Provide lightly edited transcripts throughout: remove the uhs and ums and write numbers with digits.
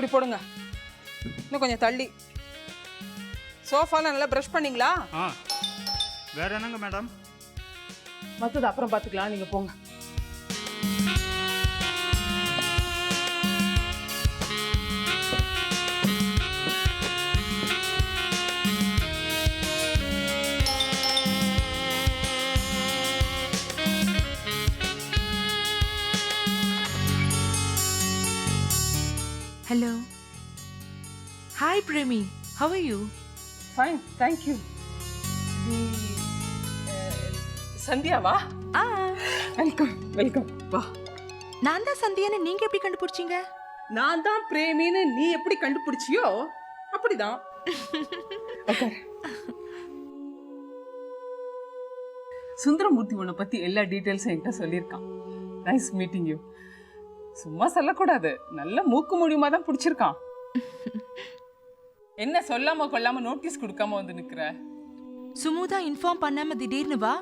இப்படி போடுங்க. இன்னும் கொஞ்சம் தள்ளி. சோஃபால நல்லா ப்ரஷ் பண்ணீங்களா? வேற என்னங்க மேடம்? மற்றது அப்புறம் பார்த்துக்கலாம், நீங்க போங்க. Hello. Hi, Premi. How are you? Fine, thank you. சந்தியாவா? Welcome welcome. வா. நான் தான் சந்தியான்னு நீங்க எப்படி கண்டுபிடிச்சீங்க? நான் தான் பிரேமின்னு நீ எப்படி கண்டுபிடிச்சியோ அப்படிதான். சுந்தரமூர்த்தி உன்னை பத்தி எல்லா டீடைல்ஸும் என்கிட்ட சொல்லியிருக்கான். Nice meeting you. சும்மா சொல்லக்கூடாது, நல்ல மூக்கு மூலியமா தான் பிடிச்சிருக்கான். என்ன சொல்லாம கொள்ளாம நோட்டீஸ் கொடுக்காம வந்து நிக்கிற? சுமுதா இன்ஃபார்ம் பண்ணாம திடீர்னு வா,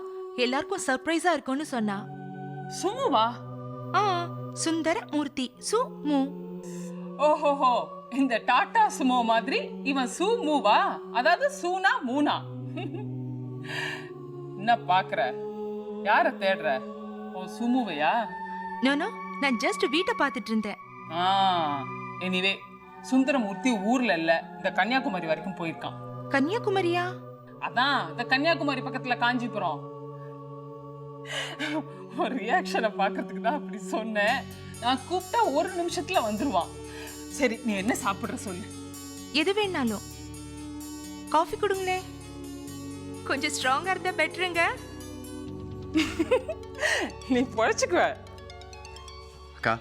எல்லாருக்கும் சர்ப்ரைஸா இருக்கும்னு சொன்னா. சுமுவா? சுந்தர மூர்த்தி, சுமு. ஓஹோஹோ, இந்த டாடா சுமோ மாதிரி இவன் சுமுவா? அதாவது சூனா மூனா? என்ன பாக்குற? யார தேடுற? ஓ சுமுவையா? நோ, நான் ஜஸ்ட் வீட்டை பார்த்துட்டு இருந்தேன். எனிவே சுந்தரமூர்த்தி ஊர்ல இல்ல, இந்த கன்னியாகுமரி வரைக்கும் போயிருக்கான். கன்னியாகுமரியா? அதான் இந்த கன்னியாகுமரி பக்கத்துல காஞ்சிபுரம். ஒரு ரியாக்ஷனை பாக்குறதுக்கு தான் அப்படி சொன்னேன். நான் கூப்பிட்டா ஒரு நிமிஷத்துல வந்துருவான். சரி, நீ என்ன சாப்பிடுற சொல்லு. எது வேணாலும். காஃபி கொடுங்களே, கொஞ்சம் ஸ்ட்ராங்கா இருந்தா பெட்டருங்க. நீ பொழைச்சுக்குவ. அக்கா,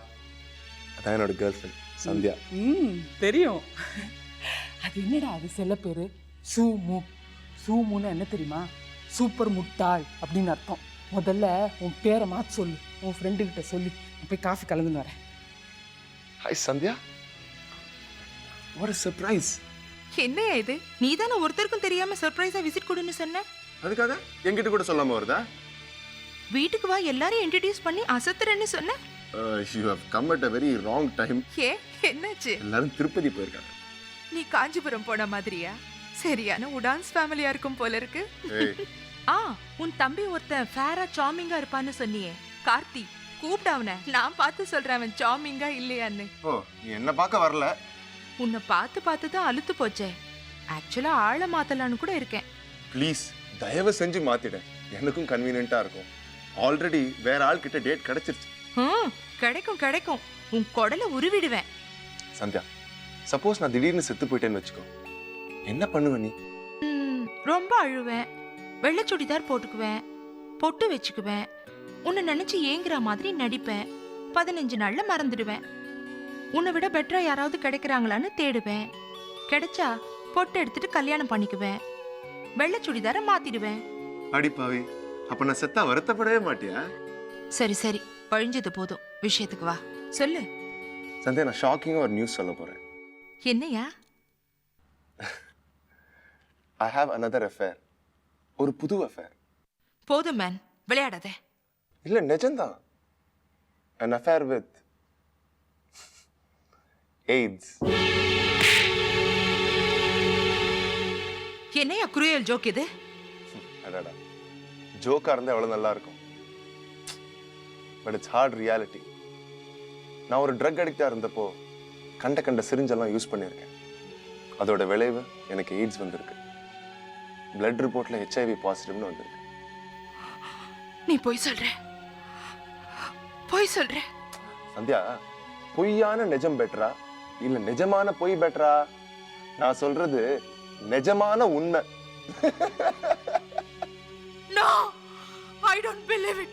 அதான் என்னோட கேர்ள் ஃப்ரெண்ட் சந்தியா. தெரியும். அது என்னடா அது செல்ல பேரு? சூமு. சூமுன்னு என்ன தெரியுமா? சூப்பர் முட்டாள் அப்படின்னு அர்த்தம். முதல்ல உன் பேரை மாற்றி சொல்லு, உன் ஃப்ரெண்டு கிட்ட சொல்லி போய் காஃபி கலந்துன்னு வரேன். Hi Sandhya, what a surprise. என்னையா இது? நீ தானே ஒருத்தருக்கும் தெரியாம சர்ப்ரைஸா விசிட் கொடுன்னு சொன்ன. அதுக்காக என்கிட்ட கூட சொல்லாம வருதா? வீட்டுக்கு வா, எல்லாரையும் இன்ட்ரோடியூஸ் பண்ணி அசத்துறேன்னு சொன்ன. You have come at a very wrong time. என்னாச்சு? எல்லாரும் திருப்பதி போயிருக்காங்க. நீ காஞ்சிபுரம் போன மாதிரியா? சரியான உடான்ஸ் ஃபேமிலியா இருக்கும் போல இருக்கு. உன் தம்பி ஒருத்தன் ஃபேரா சாமிங்கா இருப்பான்னு சொன்னியே, கார்த்தி. கூப்பிட்டு அவனை, நான் பார்த்து சொல்றேன் அவன் சாமிங்கா இல்லையான்னு. ஓ, நீ என்ன பார்க்க வரல? உன்னை பார்த்து தான் அழுத்து போச்சே. ஆக்சுவலா ஆளை மாத்தலான்னு கூட இருக்கேன். ப்ளீஸ் தயவு செஞ்சு மாத்திட, எனக்கும் கன்வீனியன்ட்டா இருக்கும். ஆல்ரெடி வேற ஆள் கிட்ட டேட் கிடைச்சிருச்சு. கிடைக்கும். உன் குடலை உருவிடுவேன். சந்தியா, சப்போஸ் நான் திடீர்னு செத்து போயிட்டேன்னு வச்சுக்கோ, என்ன பண்ணுவ நீ? ரொம்ப அழுவேன், வெள்ளை சுடிதார் போட்டுக்குவேன், பொட்டு வச்சுக்குவேன், உன்னை நினைச்சு ஏங்குற மாதிரி நடிப்பேன். 15 நாள்ல மறந்துடுவேன். உன்னை விட பெட்டரா யாராவது கிடைக்கிறாங்களான்னு தேடுவேன். கிடைச்சா பொட்டு எடுத்துட்டு கல்யாணம் பண்ணிக்குவேன், வெள்ளை சுடிதார மாத்திடுவேன். அடிப்பாவி, அப்ப நான் செத்தா வருத்தப்படவே மாட்டியா? சரி, பழிஞ்சது போதும், விஷயத்துக்கு வா, சொல்லு. சந்தியா, நான் ஷாக்கிங்கா ஒரு நியூஸ் சொல்ல போறேன். என்னையா? I have another affair. ஒரு புது affair. போதும் மேன், விளையாடாத. இல்ல, நிஜம்தான். An affair with AIDS. என்னையா குரூயல் ஜோக் இது? அடடா, ஜோக்கா இருந்தா எவ்வளவு நல்லா இருக்கும். But it's hard reality. நான் ஒரு ட்ரக் அடிக்டா இருந்தப்போ கண்ட சிரிஞ்செல்லாம் யூஸ் பண்ணியிருக்கேன். அதோட விளைவு எனக்கு எய்ட்ஸ் வந்திருக்கு. பிளட் ரிப்போர்ட்ல HIV பாசிட்டிவ்னு வந்திருக்கு. நீ பொய் சொல்ற. சந்தியா, பொய்யான நிஜம் பெட்டரா இல்ல நிஜமான பொய் பெட்டரா? நான் சொல்றது நிஜமான உண்மை. No, I don't believe it.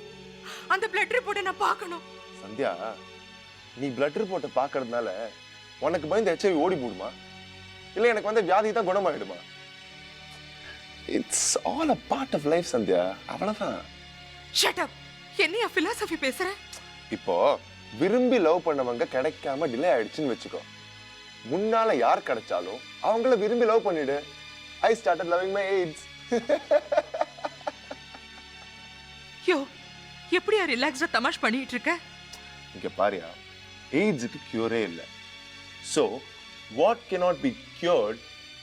அந்த பிளட் ரிப்போர்ட்டை நான் பார்க்கணும். சந்தியா, நீ பிளட் ரிப்போர்ட்டை பார்க்கறதுனால உனக்கு பயந்து HIV ஓடி போடுமா, இல்ல எனக்கு வந்து வியாதி தான் குணமாயிடுமா? It's all a part of life Sandhya, அவ்வளவுதான். Shut up. என்னையா philosophy பேசுற? இப்போ விரும்பி லவ் பண்ணவங்க கிடைக்காம டிலே ஆயிடுச்சுன்னு வெச்சுக்கோ, முன்னால யார் கிடைச்சாலும் அவங்கள விரும்பி லவ் பண்ணிடு. I started loving my AIDS. யோ, எப்படியா ரிலாக்ஸா தமாஷ் பண்ணிட்டு இருக்க? இங்க பாரியா, எய்ட்ஸுக்கு கியூரே இல்லை. So what cannot be cured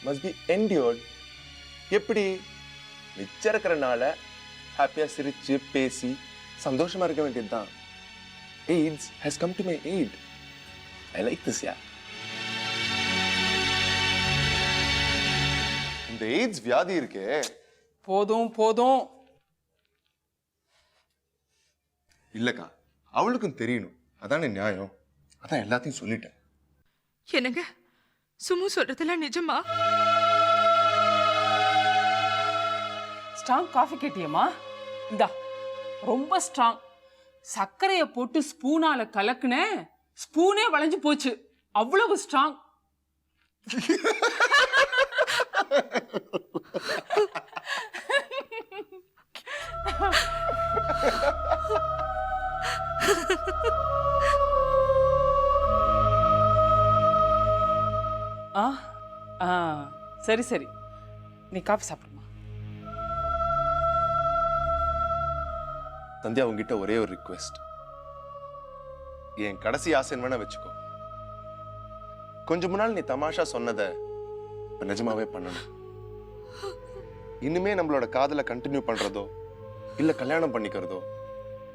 must be endured. எப்படி மிச்சம் இருக்கிற நாளை ஹாப்பியா சிரிச்சு பேசி சந்தோஷமா இருக்க வேண்டியதுதான். AIDS has come to my aid. I like this, yeah. இந்த AIDS வியாதி இருக்கே, போதும் போதும். இல்லக்கா, அவளுக்கும் தெரியணும், அதானே நியாயம். அதான் எல்லாத்தையும் சொல்லிட்டேன். என்னங்க சுமு சொல்றதெல்லாம் நிஜமா? ஸ்ட்ராங் காஃபி கேட்டியம்மா? இந்தா, ரொம்ப ஸ்ட்ராங். சர்க்கரையை போட்டு ஸ்பூனால கலக்குன, ஸ்பூனே வளைஞ்சு போச்சு. அவ்வளவு ஸ்ட்ராங். ஆ ஆ சரி சரி, நீ காஃபி சாப்பிடுமா? சந்தியா, உங்ககிட்ட ஒரே ஒரு ரிக்வெஸ்ட். என் கடைசி ஆசைன்னு வேணா வச்சுக்கோ. கொஞ்சம் முன்னாள் நீ தமாஷா சொன்னதை இப்ப நிஜமாவே பண்ணணும். இனிமே நம்மளோட காதலை கண்டினியூ பண்றதோ இல்ல கல்யாணம் பண்ணிக்கிறதோ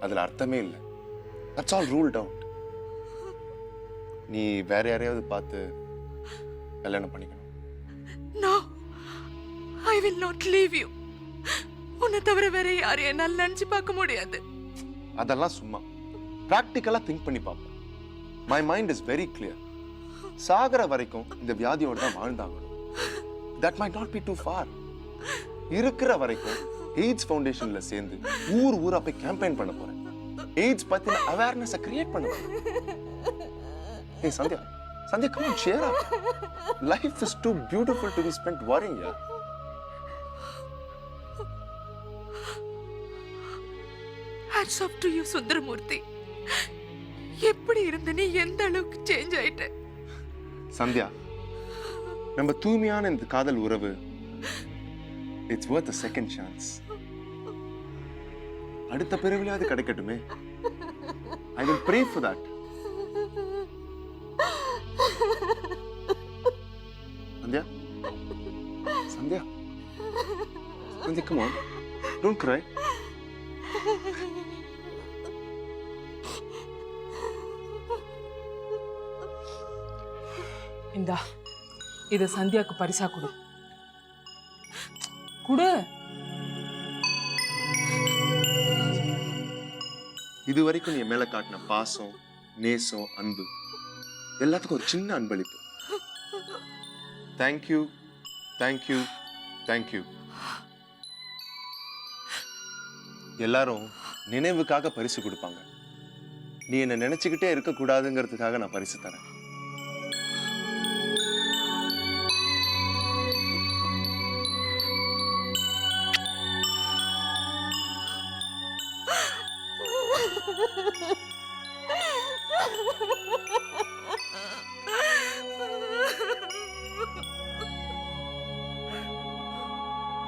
அதுல அர்த்தமே இல்லை. That's all ruled out. நீ வேற யாரையாவது பார்த்து கல்யாணம் பண்ணிக்கணும். No, I will not leave you. உன்னை தவிர வேற யாரையும் என்னால் நினைச்சு பார்க்க முடியாது. அதெல்லாம் சும்மா பிராக்டிக்கலா திங்க் பண்ணி பார்ப்போம். My mind is very clear. சாகர வரைக்கும் இந்த வியாதியோட தான் வாழ்ந்தாங்கணும். That might not be too far. இருக்கிற வரைக்கும் எய்ட்ஸ் ஃபவுண்டேஷன்ல சேர்ந்து ஊர் ஊரா போய் கேம்பெயின் பண்ண போறேன். எய்ட்ஸ் பத்தின அவேர்னஸ் கிரியேட் பண்ண போறேன். ஏய் Sandhya, Sandhya, come on, cheer up. Life is too beautiful to be spent worrying, yeah. Hats off to you, Sundaramurthy. எப்படி இருந்த நீ எந்த அளவுக்கு சேஞ்ச் ஆயிட்ட. சந்தியா, நம்ம தூய்மையான இந்த காதல் உறவு it's worth a second chance. அடுத்த பிறவிலாவது கிடைக்கட்டுமே. I will pray for that. Sandhya? Sandhya? Sandhya, come on. Don't cry. இந்தா, இத சந்தியாக்கு பரிசா கொடு. குடு. இது வரைக்கும் நீ என் மேல காட்டின பாசம், நேசம், அன்பு எல்லாத்துக்கும் ஒரு சின்ன அன்பளிப்பு. Thank you, thank you, thank you. எல்லாரும் நினைவுக்காக பரிசு கொடுப்பாங்க. நீ என்ன நினைச்சுக்கிட்டே இருக்க கூடாதுங்கிறதுக்காக நான் பரிசு தரேன்.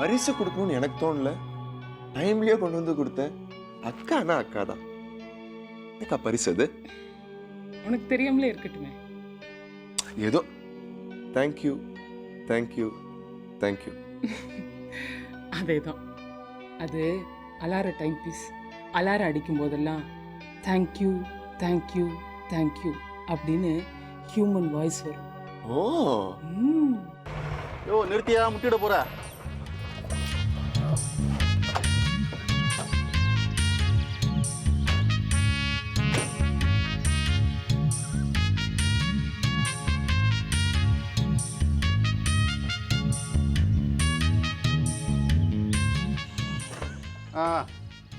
பரிசு கொடுக்கணும்னு எனக்கு தோணல, டைம்லயே கொண்டு வந்து கொடுத்தேன். அக்கானா அக்கா தான். எனக்கா பரிசு அது? உனக்கு தெரியாமலே இருக்கட்டுமே. ஏதோ தேங்க்யூ, தேங்க்யூ, தேங்க்யூ. அதேதான். அது அலார டைம் பீஸ். அலாரம் அடிக்கும் போதெல்லாம் தேங்க்யூ, தேங்க்யூ, தேங்க்யூ அப்படின்னு ஹியூமன் வாய்ஸ் வரும். ஓ, யோ நிறுத்தியா, முட்டிட போற.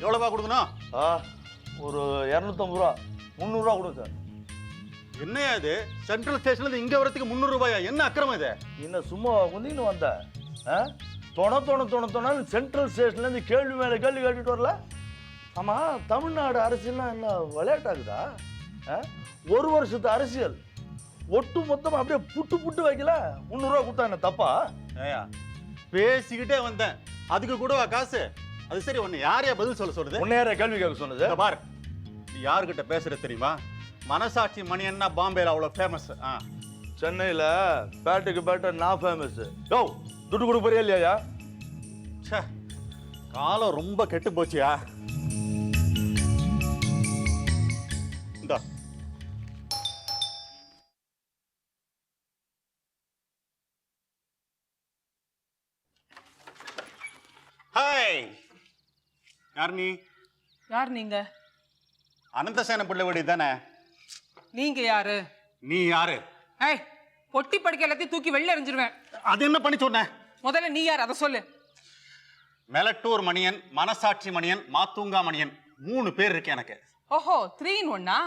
எவ்வளோப்பா கொடுக்கணும்? ஒரு 250 ரூபா, 300 ரூபா கொடுங்க சார். என்னையா இது? சென்ட்ரல் ஸ்டேஷன்ல இங்க வரதுக்கு 300 ரூபாயா? என்ன அக்கிரமம் இது? இன்னும் சும்மா குந்தின்னு வந்தேன். தொண சென்ட்ரல் ஸ்டேஷன்ல இருந்து கேள்வி மேல கேள்வி கேட்டுட்டு வரல. ஆமா, தமிழ்நாடு அரசியல்லாம் என்ன விளையாட்டாக்குதா? ஒரு வருஷத்து அரசியல் ஒட்டு மொத்தமா அப்படியே புட்டு புட்டு வைக்கல. 300 ரூபா கொடுத்தா என்ன தப்பா? ஏயா பேசிக்கிட்டே வந்தேன், அதுக்கு கூடவா காசு? அது சரி, உன்னை யாரையா பதில் சொல்ல சொல்றது? உன்னை யாரையா கேள்வி கேட்க சொன்னது? பார், நீ யாருக்கிட்ட பேசுற தெரியுமா? மனசாட்சி மணியன்னா பாம்பேல அவ்வளோ ஃபேமஸ். சென்னையில் பேட்டுக்கு பேட்டை நான் ஃபேமஸ். யோ துட்டு கொடுக்க போறியா இல்லையா? ச்சே, காலம் ரொம்ப கெட்டு போச்சியா. இந்தா. ஹாய், யார் நீ? யார் நீங்க? அனந்தசேன பிள்ளை வீடு தானே? நீங்க யாரு? நீ யாரு? ஏய், பொட்டி படுக்க எல்லாத்தையும் தூக்கி வெளில எறிஞ்சிருவேன். அது என்ன பண்ணி சொன்ன? முதல்ல நீ யார் அதை சொல்லு. மெலட்டூர் மணியன், மனசாட்சி மணியன், மாத்தூங்கா மணியன், 3 பேர் இருக்கு எனக்கு. ஓஹோ, 3 in 1.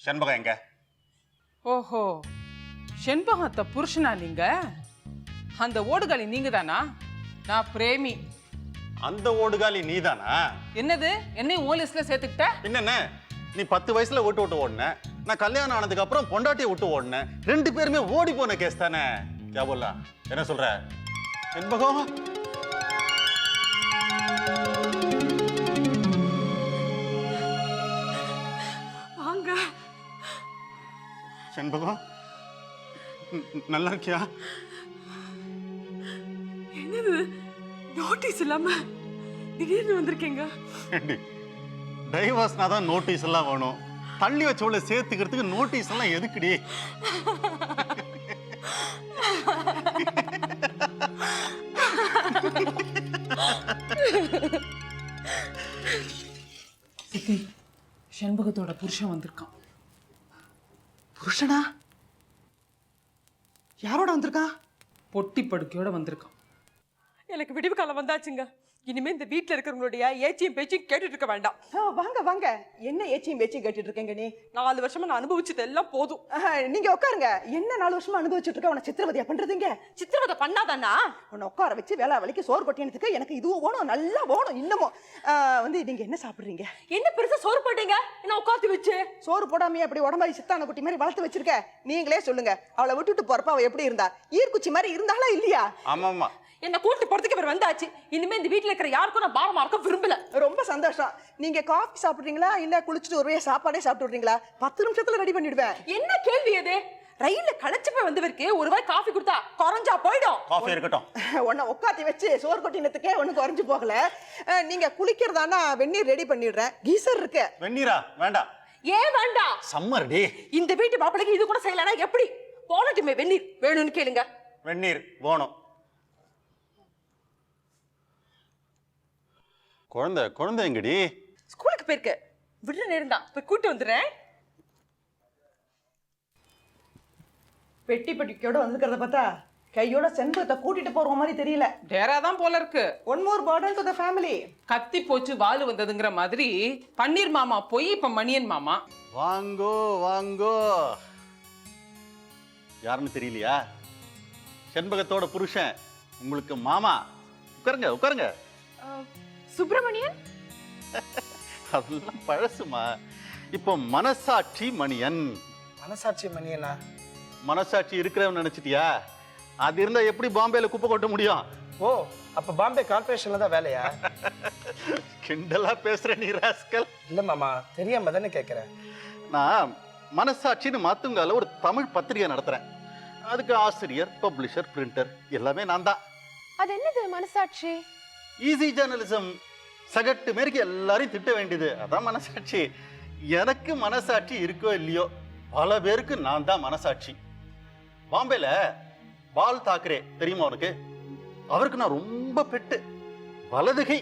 செண்பகம் எங்க? ஓஹோ, செண்பகத்தை புருஷனா நீங்க? அந்த ஓடுகாலி நீங்க தானா? நான் பிரேமி. அந்த ஓடுகாலி நீதானா? என்னது, என்னையும் ஓ லிஸ்ட்ல சேர்த்துக்கிட்ட? என்னென்ன, நீ 10 வயசுல விட்டு ஓடுன, நான் கல்யாணம் ஆனதுக்கு அப்புறம் பொண்டாட்டியை விட்டு ஓடுனேன். 2 பேருமே ஓடி போன கேஸ் தானே. கே போல என்ன சொல்ற? செண்பகம், வாங்க. செண்பகம், நல்லா இருக்கியா? என்னது, நோட்டீஸ் இல்லாம திடீர்னு வந்திருக்கீங்க? டைவர்ஸ்னா தான் நோட்டீஸ் எல்லாம் வேணும். தள்ளி வச்சவளை சேர்த்துக்கிறதுக்கு நோட்டீஸ் எல்லாம் எதுக்குடி? சித்தி, செண்பகத்தோட புருஷன் வந்திருக்கான். புருஷனா? யாரோட வந்திருக்கான்? பொட்டி படுக்கையோட வந்திருக்கான். எனக்கு விடிவு காலம் வந்தாச்சுங்க. இனிமே இந்த வீட்டில் இருக்கிறவங்களுடைய ஏச்சியும் பேச்சும் கேட்டுட்டு இருக்க வேண்டாம். வாங்க வாங்க, என்ன ஏச்சியும் பேச்சியும் கேட்டுட்டு இருக்கீங்க நீ? 4 வருஷமா நான் அனுபவிச்சது எல்லாம் போதும். நீங்க உட்காருங்க. என்ன 4 வருஷமா அனுபவிச்சுட்டு இருக்க? உன சித்திரவதையா பண்றதுங்க? சித்திரவதை பண்ணாதானா? உன்னை உட்கார வச்சு வேலை வேலைக்கு சோறு கொட்டினதுக்கு எனக்கு இதுவும் வேணும், நல்லா வேணும். இன்னமும் நீங்க என்ன சாப்பிடுறீங்க? என்ன பெருசா சோறு போட்டீங்க என்ன உட்காந்து வச்சு? சோறு போடாமே அப்படி உடம்பாரி சித்தான குட்டி மாதிரி வளர்த்து வச்சிருக்க. நீங்களே சொல்லுங்க, அவளை விட்டுட்டு போறப்ப அவ எப்படி இருந்தா? ஈர்க்குச்சி மாதிரி இருந்தாளா இல்லையா? ஆமாமா, என்ன கூட்டு போறதுக்கு இவர் வந்தாச்சு. இனிமே இந்த வீட்டுல இருக்கிற யாருக்கும் நான் பாரமா இருக்க விரும்பல. ரொம்ப சந்தோஷம். நீங்க காஃபி சாப்பிடுறீங்களா இல்ல குளிச்சுட்டு ஒரே சாப்பாடே சாப்பிட்டு விடுறீங்களா? 10 நிமிஷத்துல ரெடி பண்ணிடுவேன். என்ன கேள்வி அது? ரயில்ல களைச்சு போய் வந்தவருக்கு ஒரு வாய் காஃபி கொடுத்தா குறைஞ்சா போயிடும். காஃபி இருக்கட்டும். உன்னை உட்காத்தி வச்சு சோறு கொட்டினத்துக்கே ஒண்ணு குறைஞ்சு போகல. நீங்க குளிக்கிறதானா வெந்நீர் ரெடி பண்ணிடுறேன். கீசர் இருக்கு. வெந்நீரா? வேண்டாம். ஏன் வேண்டாம்? சம்மர் டி. இந்த வீட்டு மாப்பிளைக்கு இது கூட செய்யலனா எப்படி? போனட்டுமே வெந்நீர் வேணும்னு கேளுங்க. வெந்நீர் வேணும். குழந்தை எங்கடி? ஸ்கூலுக்கு போயிருக்கு. விடுற நேரம் தான், போய் கூட்டு வந்துடுறேன். பெட்டி பெட்டிக்கோட வந்துக்கிறத பார்த்தா கையோட செண்பகத்தை கூட்டிட்டு போற மாதிரி தெரியல. டேராதான் போல இருக்கு. One more Burton to the family. கத்தி போச்சு வாலு வந்ததுங்கிற மாதிரி பன்னீர் மாமா போய் இப்ப மணியன் மாமா. வாங்கோ வாங்கோ. யாருன்னு தெரியலையா? செண்பகத்தோட புருஷன், உங்களுக்கு மாமா. உட்காருங்க உட்காருங்க. சுப்பிரமணியன்? அதெல்லாம் பழசுமா. இப்போ மனசாட்சி மணியன். மனசாட்சி மணியனா? மனசாட்சி இருக்கிறவன் நினைச்சிட்டியா? அது இருந்தா எப்படி பாம்பேல குப்பை கொட்ட முடியும்? ஓ, அப்ப பாம்பே கார்பரேஷன்ல தான் வேலையா? கிண்டலா பேசுற நீ ராஸ்கல். இல்ல மாமா, தெரியாம தானே கேக்குறேன். நான் மனசாட்சின்னு மாத்துங்கால ஒரு தமிழ் பத்திரிகை நடத்துறேன். அதுக்கு ஆசிரியர், பப்ளிஷர், பிரிண்டர் எல்லாமே நான் தான். அது என்னது மனசாட்சி? Easy journalism. சகட்டு மேற்கு எல்லாரையும் திட்ட வேண்டியது, அதான் மனசாட்சி. எனக்கு மனசாட்சி இருக்கோ இல்லையோ, பல பேருக்கு நான் தான் மனசாட்சி. பாம்பேல பால் தாக்கரே தெரியுமா உனக்கு? அவருக்கு நான் ரொம்ப பெட்டு. வலதுகை.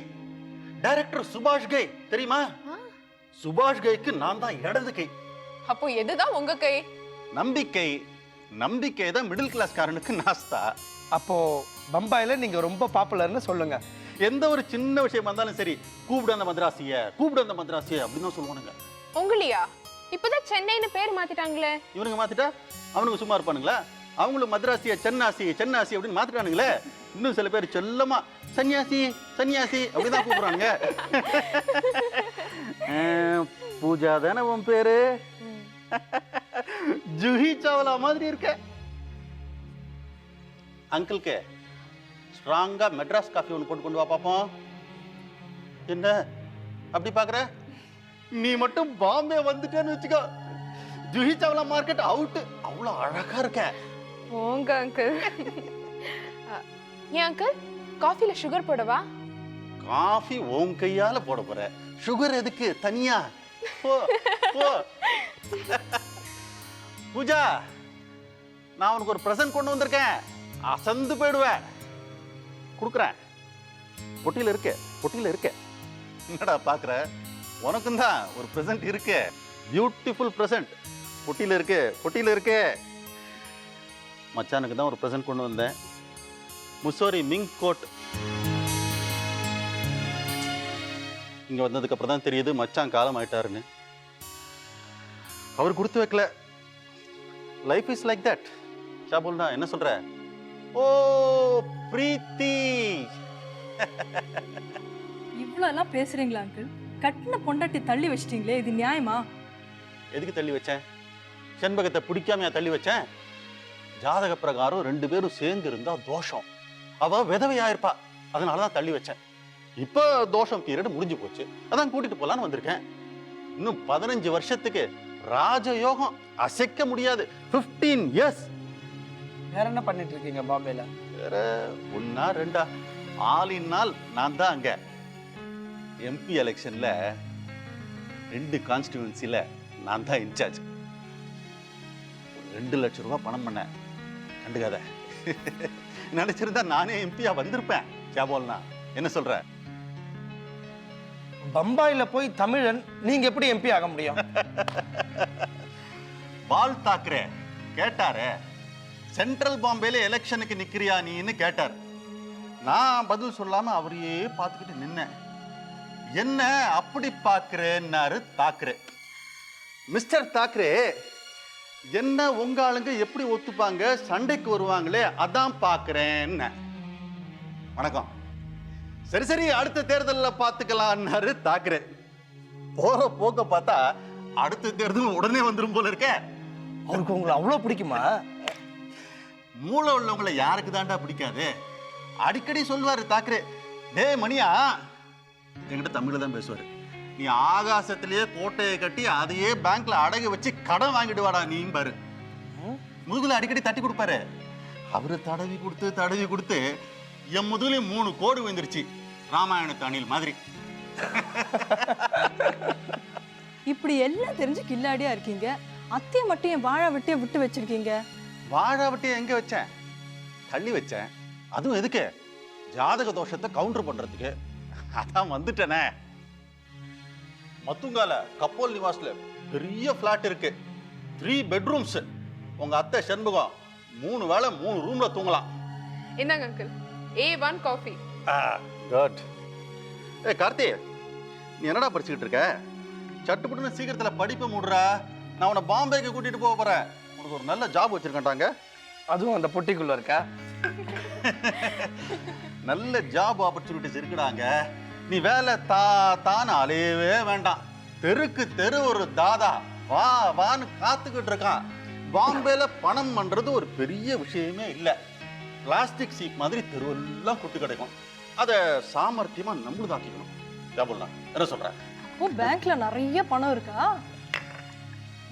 டைரக்டர் சுபாஷ் கை தெரியுமா? சுபாஷ் கைக்கு நான் தான் இடது கை. அப்போ எதுதான் உங்க கை? நம்பிக்கை. நம்பிக்கை தான் மிடில் கிளாஸ் காரனுக்கு நாஸ்தா. அப்போ பம்பாயில நீங்க ரொம்ப பாப்புலர்னு சொல்லுங்க. எந்த ஒரு சின்ன விஷயம் வந்தாலும் சரி, கூப்பிடு அந்த மദ്രാസിய, கூப்பிடு அந்த மദ്രാസിய அப்படின்னு தான் சொல்லுவானுங்க. உங்களையா? இப்பதான் சென்னைன்னு பேர் மாத்திட்டாங்களே. இவனுங்க மாத்திட்டா அவனுக்கு சும்மா இருப்பானுங்களா? அவங்களும் மദ്രാസിய சென்னாசி சென்னாசி அப்படின்னு மாத்திட்டானுங்களே. இன்னும் சில பேர் செல்லமா சன்னியாசி சன்னியாசி அப்படிதான் கூப்பிடுறானுங்க. பூஜா தானே உன் பேரு? ஜூஹி சாவ்லா மாதிரி இருக்க. அங்கிள்க்கு ஸ்ட்ராங்கா மெட்ராஸ் காஃபி ஒன்று போட்டு கொண்டு வா பாப்போம். என்ன அப்படி பாக்குற? நீ மட்டும் பாம்பே வந்துட்டேன்னு வச்சுக்கோ, ஜூஹி சாவ்லா மார்க்கெட் அவுட். அவ்வளோ அழகா இருக்கேன். போங்க அங்கிள். ஏன் அங்கிள் காஃபில சுகர் போடவா? காஃபி உன் கையால போட போற, சுகர் எதுக்கு தனியா? போ போ. பூஜா, நான் உனக்கு ஒரு பிரசன்ட் கொண்டு வந்திருக்கேன். அசந்து போயிடுவேன். கொடுக்குறேன். பொட்டியில இருக்கு, பொட்டியில இருக்கு. என்னடா பாக்குற? உனக்கும் தான் ஒரு பிரசன்ட் இருக்கு. Beautiful present. பொட்டியில இருக்கு, பொட்டியில இருக்கு. மச்சானுக்கு தான் ஒரு பிரசன்ட் கொண்டு வந்தேன். Mussoorie mink coat. இங்க வந்ததுக்கு அப்புறம் தான் தெரியுது மச்சான் காலம் ஆயிட்டாருன்னு. அவர் கொடுத்து வைக்கல. Life is like that. ஷாபுல்னா என்ன சொல்ற? ஓ பிரீத்தி. இவ்வளோ எல்லாம் பேசுறீங்களா அங்கிள்? கட்டின பொண்டாட்டி தள்ளி வச்சிட்டீங்களே, இது நியாயமா? எதுக்கு தள்ளி வச்சேன்? செண்பகத்தை பிடிக்காமையா தள்ளி வச்சேன்? ஜாதக பிரகாரம் 2 பேரும் சேர்ந்து இருந்தா தோஷம். அவ விதவையாயிருப்பா, அதனாலதான் தள்ளி வச்சேன். இப்ப தோஷம் பீரியட் முடிஞ்சு போச்சு, அதான் கூட்டிட்டு போலான்னு வந்திருக்கேன். இன்னும் 15 வருஷத்துக்கு ராஜயோகம், அசைக்க முடியாது. 15 இயர்ஸ். வேற என்ன பண்ணிட்டு இருக்கீங்க பாம்பேல? வேற 1 2 ஆளினால் நான் தான் அங்க. எம்பி எலெக்ஷன்ல 2 கான்ஸ்டிடியூன்சில நான் தான் இன்சார்ஜ். 2 லட்சம் ரூபாய் பணம் பண்ணேன். கண்டுக்காத. நினைச்சிருந்தா நானே எம்பியா வந்திருப்பேன். கேபோல்னா என்ன சொல்ற? பம்பாயில போய் தமிழன் நீங்க எப்படி எம்பி ஆக முடியும்? பால் தாக்கரே கேட்டாரு, சென்ட்ரல் பாம்பேல எலெக்ஷனுக்கு நிக்கிறியா நீன்னு கேட்டார். நான் பதில் சொல்லாம அவரையே பார்த்துக்கிட்டு நின்னேன். என்ன அப்படி பாக்குறேன்னாரு தாக்கரே. மிஸ்டர் தாக்கரே, என்ன உங்க ஆளுங்க எப்படி ஒத்துப்பாங்க, சண்டைக்கு வருவாங்களே, அதான் பாக்குறேன்னு. வணக்கம். சரி சரி, அடுத்த தேர்தலில் பார்த்துக்கலான்னாரு தாக்கரே. போற போக்க பார்த்தா அடுத்த தேர்தல் உடனே வந்துடும் போல இருக்க. அவருக்கு உங்களை அவ்வளவு பிடிக்குமா? மூளை உள்ளவங்களை யாருக்கு தாண்டா பிடிக்காது? அடிக்கடி சொல்வாரு தாக்கரே, டே மணியா, என்கிட்ட தமிழ்ல தான் பேசுவாரு, நீ ஆகாசத்திலேயே கோட்டையை கட்டி அதையே பேங்க்ல அடகு வச்சு கடன் வாங்கிட்டு வாடா நீ பாரு. முதுகுல அடிக்கடி தட்டி கொடுப்பாரு. அவரு தடவி கொடுத்து என் முதுகுல 3 கோடு வந்துருச்சு, ராமாயணத்து அணில் மாதிரி. இப்படி எல்லாம் தெரிஞ்சு கில்லாடியா இருக்கீங்க, அத்தையை மட்டும் என் வாழை வெட்டிய விட்டு வச்சிருக்கீங்க. வாழை வெட்டியை எங்க வச்சேன்? தள்ளி வச்சேன். அதுவும் எதுக்கு? ஜாதக தோஷத்தை கவுண்டர் பண்றதுக்கு. அதான் வந்துட்டேனே. மத்துங்கால கப்போல் நிவாஸ்ல பெரிய பிளாட் இருக்கு, 3 பெட்ரூம்ஸ். உங்க அத்தை செண்பகம் 3 வேளை 3 ரூம்ல தூங்கலாம். என்னங்க அங்கிள், A1 காஃபி. குட். ஏ கார்த்தி, நீ என்னடா படிச்சுக்கிட்டு இருக்க? சட்டுப்பட்டுன்னு சீக்கிரத்துல படிப்பை மூடுறா. நான் உன்னை பாம்பேக்கு கூட்டிட்டு போக போறேன். உனக்கு ஒரு நல்ல ஜாப் வச்சிருக்கேன்டாங்க. அதுவும் அந்த பொட்டிக்குள்ள இருக்கா? நல்ல ஜாப் ஆப்பர்ச்சுனிட்டிஸ் இருக்குடாங்க. நீ வேலை தான்னு அலையவே வேண்டாம். தெருக்கு தெரு ஒரு தாதா வா வான்னு காத்துக்கிட்டு இருக்கான். பாம்பேல பணம் பண்றது ஒரு பெரிய விஷயமே இல்லை. பிளாஸ்டிக் சீப் மாதிரி தெருவெல்லாம் குட்டு கிடைக்கும். அதை சாமர்த்தியமா நம்மளுதாக்கிக்கணும். என்ன சொல்ற? ஓ, பேங்க்ல நிறைய பணம் இருக்கா?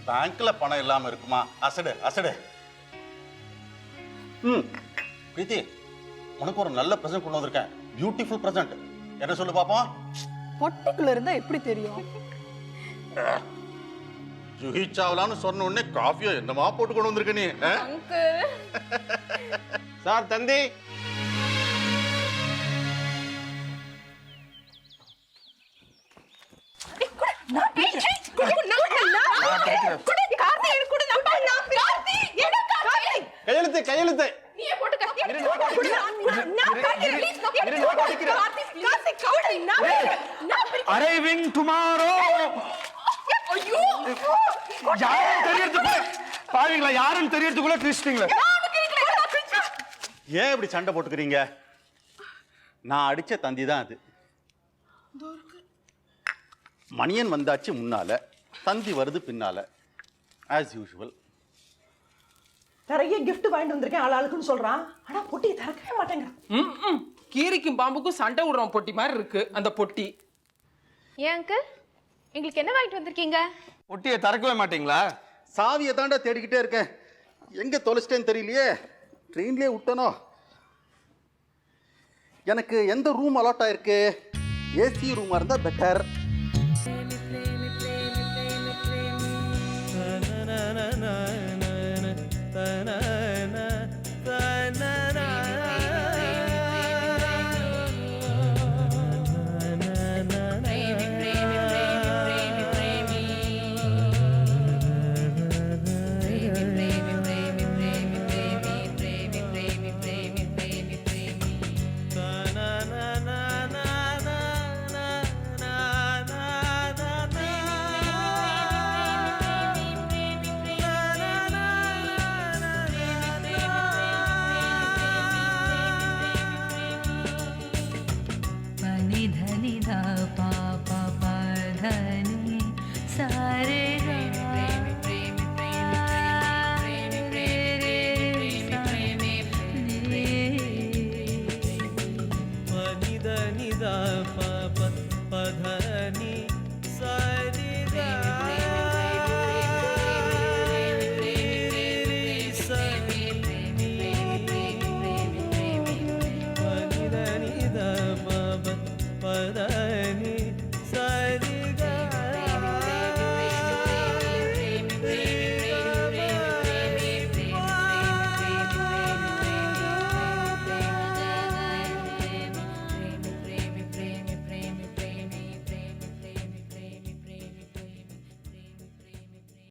பேங்க்ல பணம் இல்லாம இருக்குமா? அசடு அசடு. பிரீத்தி, உனக்கு ஒரு நல்ல பிரசன்ட் கொண்டு வந்திருக்கேன். Beautiful present. என்ன சொல்லு பாப்போம்? பொட்டிக்குள்ள இருந்தா எப்படி தெரியும்? ஜூஹி சாவ்லான்னு சொன்ன உடனே காஃபியா என்னமா போட்டு கொண்டு வந்திருக்க நீ? அங்கிள். சார் தந்தி. கையெழுத்து கையெழுத்து. Arriving tomorrow. யாரும் தெரியறதுக்குள்ள பாவீங்களா? யாரும் தெரியறதுக்குள்ள கிறிஸ்டிங்களா? ஏன் இப்படி சண்டை போட்டுக்கிறீங்க? நான் அடிச்ச தந்தி தான் அது. மணியன் வந்தாச்சு முன்னால, தந்தி வருது பின்னால. As usual. நிறைய gift வாங்கிட்டு வந்திருக்கேன் ஆளுக்குன்னு சொல்றான். ஆனா பொட்டியை திறக்கவே மாட்டேங்கிறான். கீரிக்கும் பாம்புக்கும் சண்டை விடுறோம் பொட்டி மாதிரி இருக்கு அந்த பொட்டி. ஏன் அங்கிள், எங்களுக்கு என்ன வாங்கிட்டு வந்திருக்கீங்க? பொட்டியை திறக்கவே மாட்டீங்களா? சாவியை தாண்டா தேடிக்கிட்டே இருக்கேன். எங்கே தொலைச்சிட்டேன்னு தெரியலையே. ட்ரெயின்லேயே விட்டனோ. எனக்கு எந்த ரூம் அலாட் ஆயிருக்கு? ஏசி ரூமாக இருந்தால் பெட்டர்.